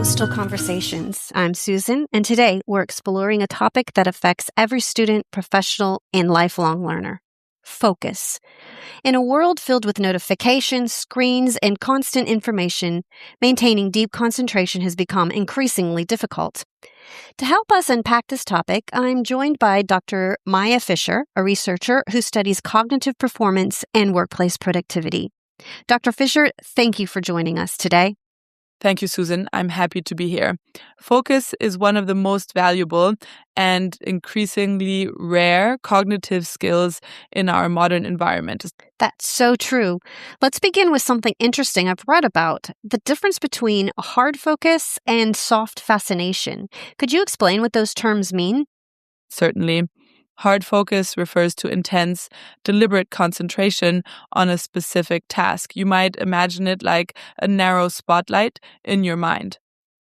Coastal Conversations. I'm Susan, and today we're exploring a topic that affects every student, professional, and lifelong learner: focus. In a world filled with notifications, screens, and constant information, maintaining deep concentration has become increasingly difficult. To help us unpack this topic, I'm joined by Dr. Maya Fisher, a researcher who studies cognitive performance and workplace productivity. Dr. Fisher, thank you for joining us today. Thank you, Susan. I'm happy to be here. Focus is one of the most valuable and increasingly rare cognitive skills in our modern environment. That's so true. Let's begin with something interesting I've read about: the difference between hard focus and soft fascination. Could you explain what those terms mean? Certainly. Hard focus refers to intense, deliberate concentration on a specific task. You might imagine it like a narrow spotlight in your mind.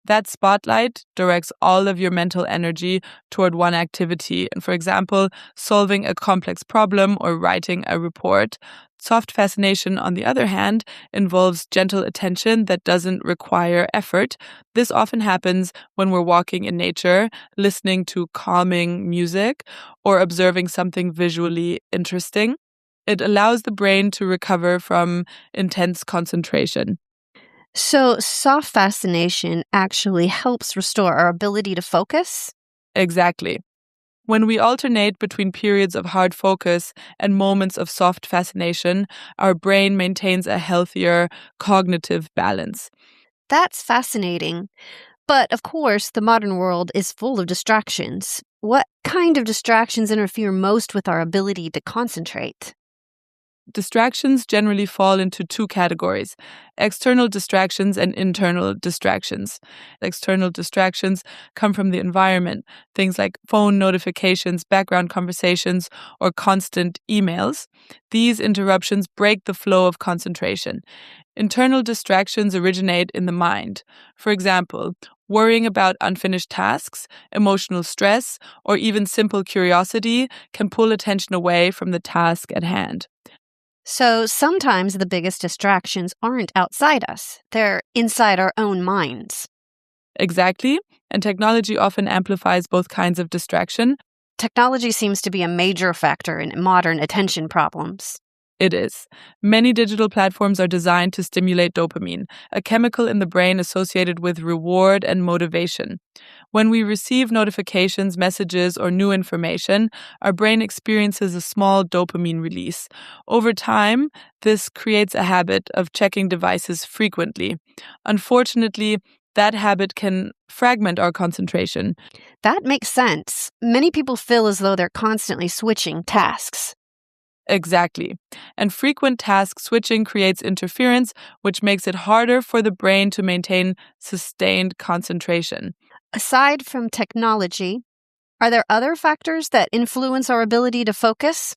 That spotlight directs all of your mental energy toward one activity, and for example, solving a complex problem or writing a report. Soft fascination, on the other hand, involves gentle attention that doesn't require effort. This often happens when we're walking in nature, listening to calming music, or observing something visually interesting. It allows the brain to recover from intense concentration. So, soft fascination actually helps restore our ability to focus? Exactly. When we alternate between periods of hard focus and moments of soft fascination, our brain maintains a healthier cognitive balance. That's fascinating. But of course, the modern world is full of distractions. What kind of distractions interfere most with our ability to concentrate? Distractions generally fall into two categories: external distractions and internal distractions. External distractions come from the environment, things like phone notifications, background conversations, or constant emails. These interruptions break the flow of concentration. Internal distractions originate in the mind. For example, worrying about unfinished tasks, emotional stress, or even simple curiosity can pull attention away from the task at hand. So sometimes the biggest distractions aren't outside us, they're inside our own minds. Exactly, and technology often amplifies both kinds of distraction. Technology seems to be a major factor in modern attention problems. It is. Many digital platforms are designed to stimulate dopamine, a chemical in the brain associated with reward and motivation. When we receive notifications, messages, or new information, our brain experiences a small dopamine release. Over time, this creates a habit of checking devices frequently. Unfortunately, that habit can fragment our concentration. That makes sense. Many people feel as though they're constantly switching tasks. Exactly. And frequent task switching creates interference, which makes it harder for the brain to maintain sustained concentration. Aside from technology, are there other factors that influence our ability to focus?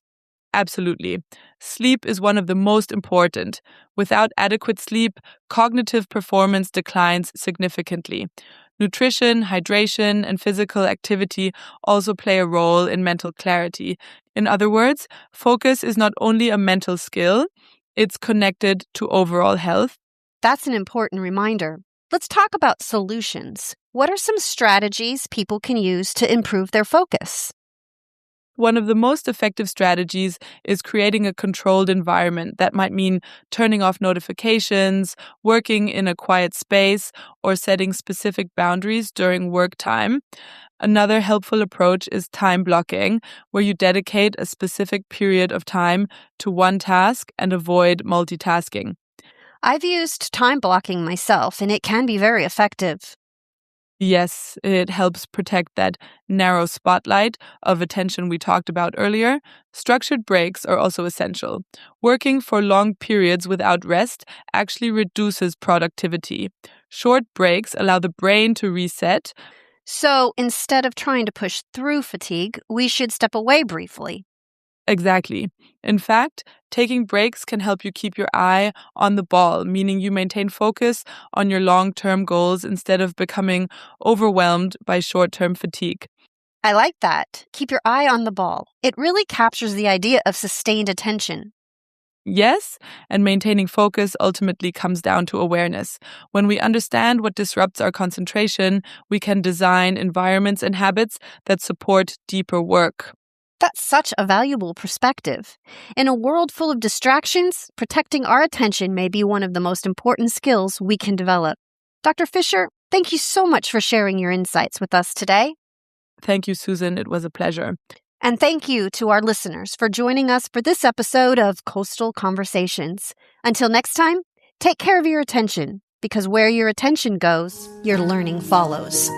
Absolutely. Sleep is one of the most important. Without adequate sleep, cognitive performance declines significantly. Nutrition, hydration, and physical activity also play a role in mental clarity. In other words, focus is not only a mental skill, it's connected to overall health. That's an important reminder. Let's talk about solutions. What are some strategies people can use to improve their focus? One of the most effective strategies is creating a controlled environment. That might mean turning off notifications, working in a quiet space, or setting specific boundaries during work time. Another helpful approach is time blocking, where you dedicate a specific period of time to one task and avoid multitasking. I've used time blocking myself, and it can be very effective. Yes, it helps protect that narrow spotlight of attention we talked about earlier. Structured breaks are also essential. Working for long periods without rest actually reduces productivity. Short breaks allow the brain to reset. So instead of trying to push through fatigue, we should step away briefly. Exactly. In fact, taking breaks can help you keep your eye on the ball, meaning you maintain focus on your long-term goals instead of becoming overwhelmed by short-term fatigue. I like that. Keep your eye on the ball. It really captures the idea of sustained attention. Yes, and maintaining focus ultimately comes down to awareness. When we understand what disrupts our concentration, we can design environments and habits that support deeper work. That's such a valuable perspective. In a world full of distractions, protecting our attention may be one of the most important skills we can develop. Dr. Fisher, thank you so much for sharing your insights with us today. Thank you, Susan. It was a pleasure. And thank you to our listeners for joining us for this episode of Coastal Conversations. Until next time, take care of your attention, because where your attention goes, your learning follows.